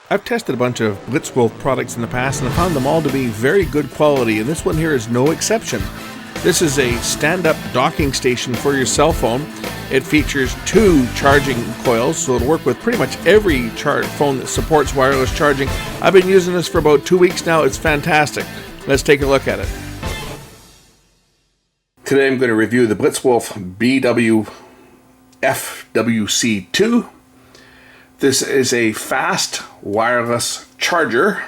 I've tested a bunch of Blitzwolf products in the past and I found them all to be very good quality, and this one here is no exception. This is a stand-up docking station for your cell phone. It features 2 charging coils, so it'll work with pretty much every phone that supports wireless charging. I've been using this for about 2 weeks now. It's fantastic. Let's take a look at it. Today I'm going to review the Blitzwolf BWFWC2. This is a fast wireless charger.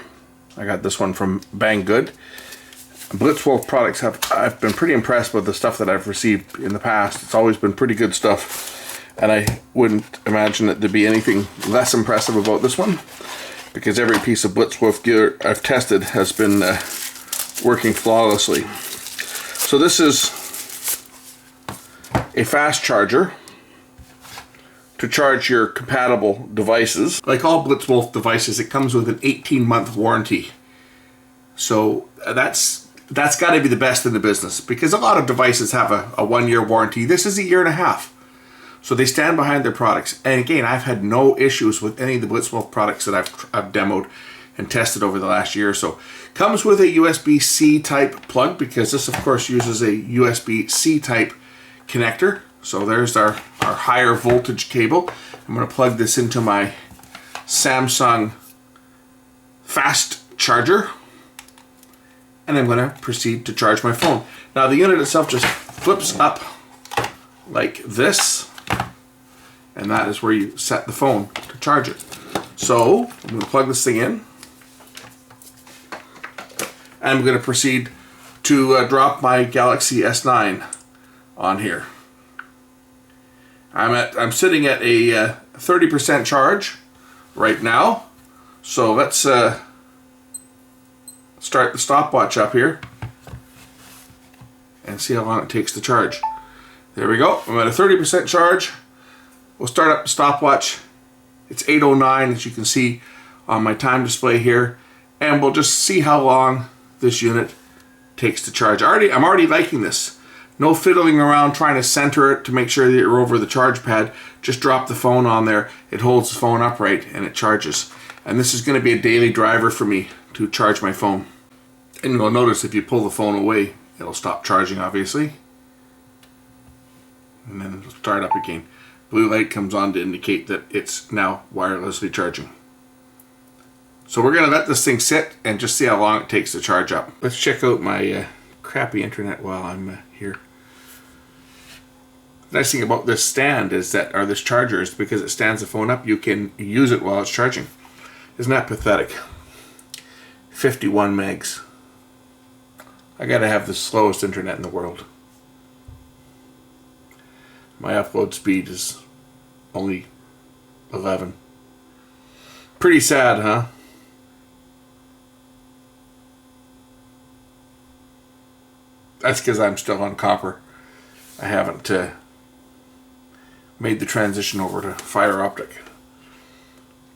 I got this one from Banggood. Blitzwolf products I've been pretty impressed with the stuff that I've received in the past. It's always been pretty good stuff, and I wouldn't imagine that there'd be anything less impressive about this one, because every piece of Blitzwolf gear I've tested has been working flawlessly. So this is a fast charger to charge your compatible devices. Like all Blitzwolf devices, it comes with an 18-month warranty. So that's got to be the best in the business, because a lot of devices have a 1-year warranty. This is a 1.5 years. So they stand behind their products. And again, I've had no issues with any of the Blitzwolf products that I've demoed and tested over the last year or so. Comes with a USB-C type plug, because this of course uses a USB-C type connector. So there's our higher voltage cable. I'm going to plug this into my Samsung fast charger, and I'm going to proceed to charge my phone. Now the unit itself just flips up like this, and that is where you set the phone to charge it. So I'm going to plug this thing in, and I'm going to proceed to drop my Galaxy S9 on here. I'm sitting at a 30% charge right now, so let's start the stopwatch up here and see how long it takes to charge. There we go. I'm at a 30% charge. We'll start up the stopwatch. It's 8:09, as you can see on my time display here, and we'll just see how long this unit takes to charge. I'm already liking this. No fiddling around trying to center it to make sure that you're over the charge pad. Just drop the phone on there. It holds the phone upright and it charges. And this is going to be a daily driver for me to charge my phone. And you'll notice if you pull the phone away, it'll stop charging, obviously. And then it'll start up again. Blue light comes on to indicate that it's now wirelessly charging. So we're going to let this thing sit and just see how long it takes to charge up. Let's check out my crappy internet while I'm here. The nice thing about this stand is that, or this charger, is because it stands the phone up, you can use it while it's charging. Isn't that pathetic? 51 megs. I gotta have the slowest internet in the world. My upload speed is only 11. Pretty sad, huh? That's because I'm still on copper. I haven't made the transition over to fiber optic.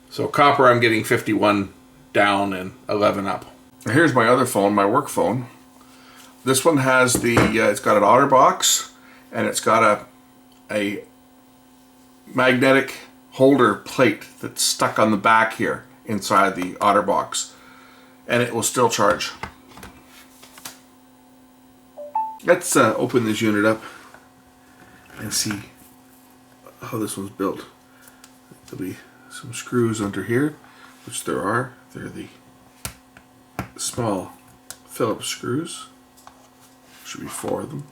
So copper, I'm getting 51 down and 11 up. Here's my other phone, my work phone. This one has it's got an OtterBox, and it's got a magnetic holder plate that's stuck on the back here inside the OtterBox, and it will still charge. Let's open this unit up and see how this one's built. There'll be some screws under here, which there are. They're the small Phillips screws. Should be 4 of them.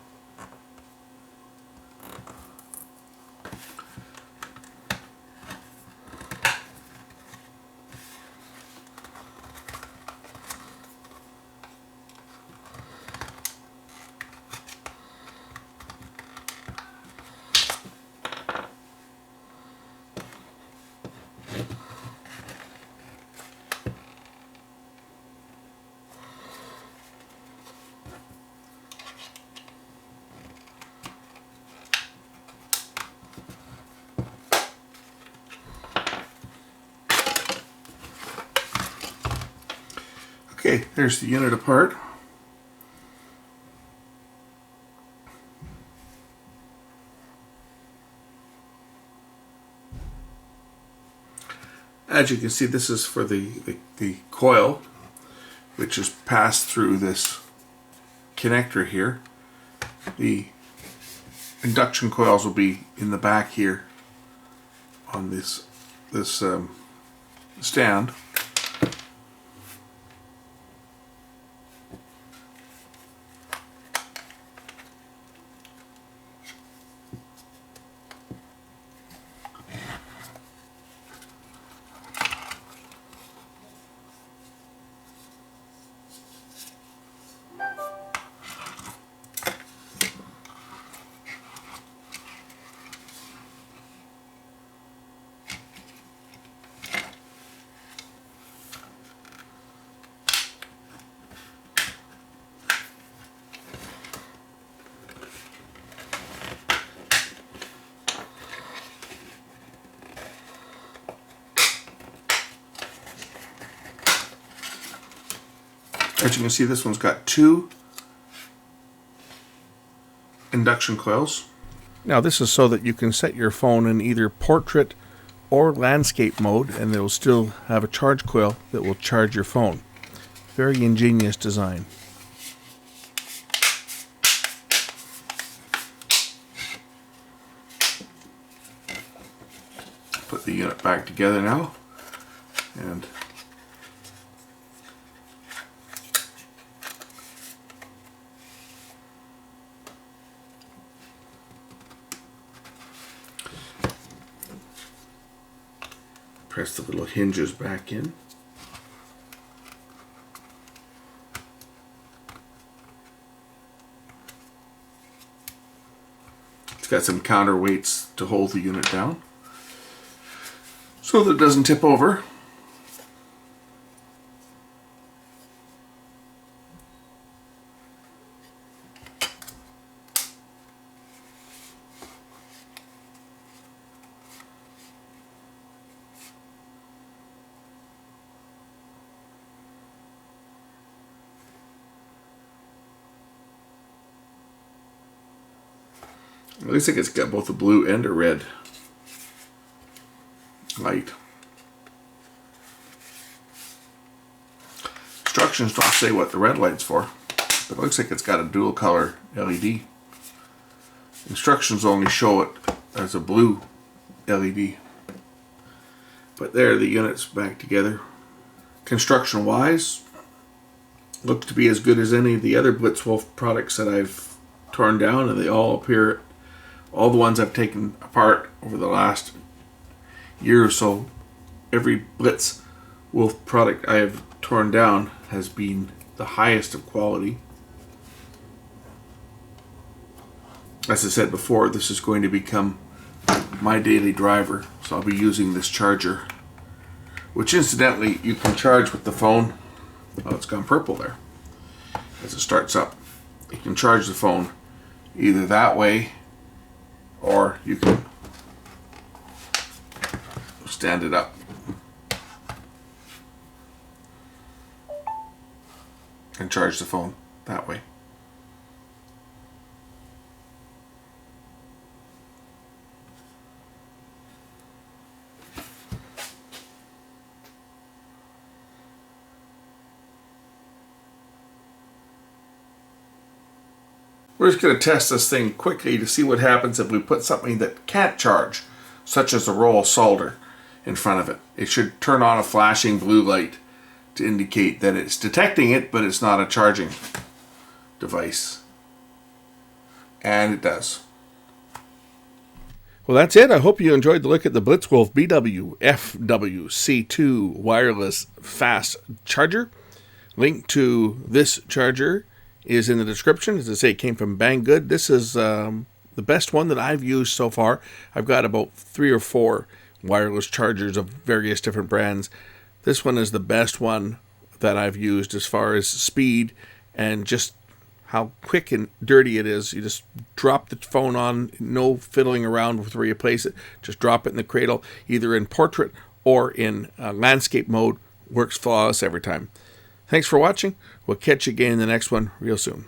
Okay, there's the unit apart. As you can see, this is for the coil, which is passed through this connector here. The induction coils will be in the back here on this stand. As you can see, this one's got 2 induction coils. Now this is so that you can set your phone in either portrait or landscape mode, and it will still have a charge coil that will charge your phone. Very ingenious design. Put the unit back together now, and press the little hinges back in. It's got some counterweights to hold the unit down so that it doesn't tip over. It looks like it's got both a blue and a red light. Instructions don't say what the red light's for, but it looks like it's got a dual color LED. Instructions only show it as a blue LED. But there, the unit's back together. Construction wise, looks to be as good as any of the other Blitzwolf products that I've torn down, and they all appear, all the ones I've taken apart over the last year or so, every Blitzwolf product I have torn down has been the highest of quality. As I said before, this is going to become my daily driver, so I'll be using this charger, which incidentally you can charge with the phone. Oh, it's gone purple there. As it starts up, you can charge the phone either that way, or you can stand it up and charge the phone that way. We're just going to test this thing quickly to see what happens if we put something that can't charge, such as a roll of solder, in front of it. It should turn on a flashing blue light to indicate that it's detecting it, but it's not a charging device. And it does. Well, that's it. I hope you enjoyed the look at the Blitzwolf BWFWC2 Wireless Fast Charger. Link to this charger is in the description. As I say, it came from Banggood. This is the best one that I've used so far. I've got about 3 or 4 wireless chargers of various different brands. This one is the best one that I've used as far as speed and just how quick and dirty it is. You just drop the phone on, no fiddling around with where you place it. Just drop it in the cradle, either in portrait or in landscape mode. Works flawless every time. Thanks for watching. We'll catch you again in the next one real soon.